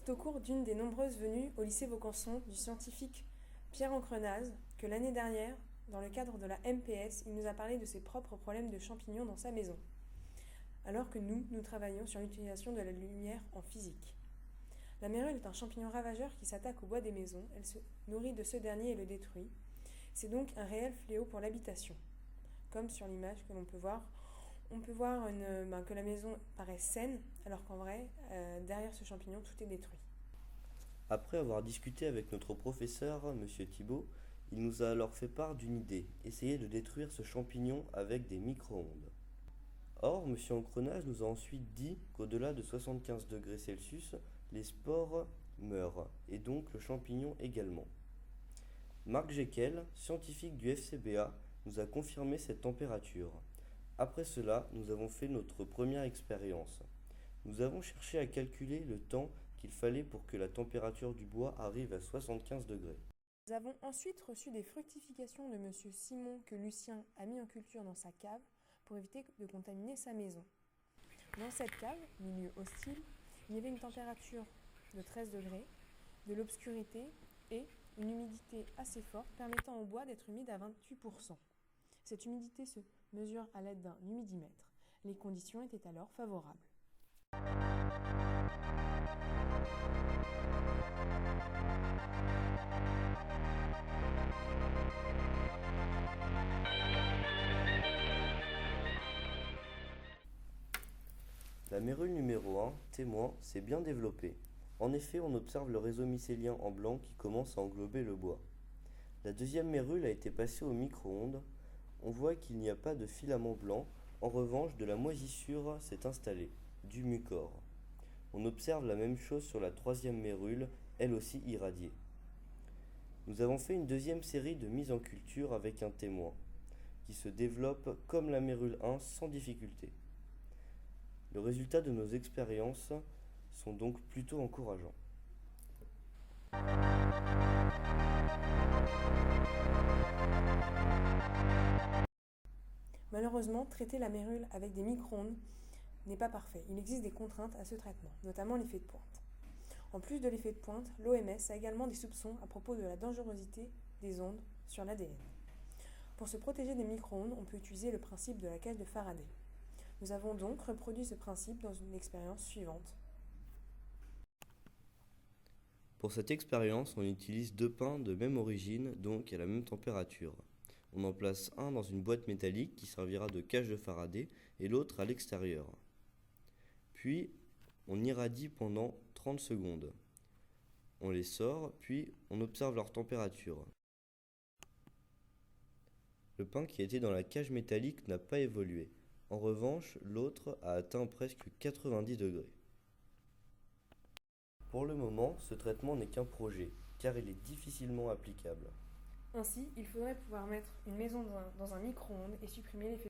C'est au cours d'une des nombreuses venues au lycée Vaucanson du scientifique Pierre Ancrenaz que l'année dernière, dans le cadre de la MPS, il nous a parlé de ses propres problèmes de champignons dans sa maison, alors que nous travaillions sur l'utilisation de la lumière en physique. La mérule est un champignon ravageur qui s'attaque au bois des maisons, elle se nourrit de ce dernier et le détruit. C'est donc un réel fléau pour l'habitation. Comme sur l'image que l'on peut voir, que la maison paraît saine, alors qu'en vrai, derrière ce champignon, tout est détruit. Après avoir discuté avec notre professeur, M. Thibault, il nous a alors fait part d'une idée, essayer de détruire ce champignon avec des micro-ondes. Or, M. Ancrenage nous a ensuite dit qu'au-delà de 75 degrés Celsius, les spores meurent, et donc le champignon également. Marc Jekyll, scientifique du FCBA, nous a confirmé cette température. Après cela, nous avons fait notre première expérience. Nous avons cherché à calculer le temps qu'il fallait pour que la température du bois arrive à 75 degrés. Nous avons ensuite reçu des fructifications de M. Simon que Lucien a mis en culture dans sa cave pour éviter de contaminer sa maison. Dans cette cave, milieu hostile, il y avait une température de 13 degrés, de l'obscurité et une humidité assez forte permettant au bois d'être humide à 28%. Cette humidité se mesure à l'aide d'un humidimètre. Les conditions étaient alors favorables. La mérule numéro 1, témoin, s'est bien développée. En effet, on observe le réseau mycélien en blanc qui commence à englober le bois. La deuxième mérule a été passée au micro-ondes. On voit qu'il n'y a pas de filament blanc. En revanche, de la moisissure s'est installée, du mucor. On observe la même chose sur la troisième mérule, elle aussi irradiée. Nous avons fait une deuxième série de mises en culture avec un témoin, qui se développe comme la mérule 1 sans difficulté. Le résultat de nos expériences sont donc plutôt encourageants. Malheureusement, traiter la mérule avec des micro-ondes n'est pas parfait. Il existe des contraintes à ce traitement, notamment l'effet de pointe. En plus de l'effet de pointe, l'OMS a également des soupçons à propos de la dangerosité des ondes sur l'ADN. Pour se protéger des micro-ondes, on peut utiliser le principe de la cage de Faraday. Nous avons donc reproduit ce principe dans une expérience suivante. Pour cette expérience, on utilise deux pains de même origine, donc à la même température. On en place un dans une boîte métallique qui servira de cage de Faraday et l'autre à l'extérieur. Puis, on irradie pendant 30 secondes. On les sort, puis on observe leur température. Le pain qui était dans la cage métallique n'a pas évolué. En revanche, l'autre a atteint presque 90 degrés. Pour le moment, ce traitement n'est qu'un projet, car il est difficilement applicable. Ainsi, il faudrait pouvoir mettre une maison dans un micro-ondes et supprimer l'effet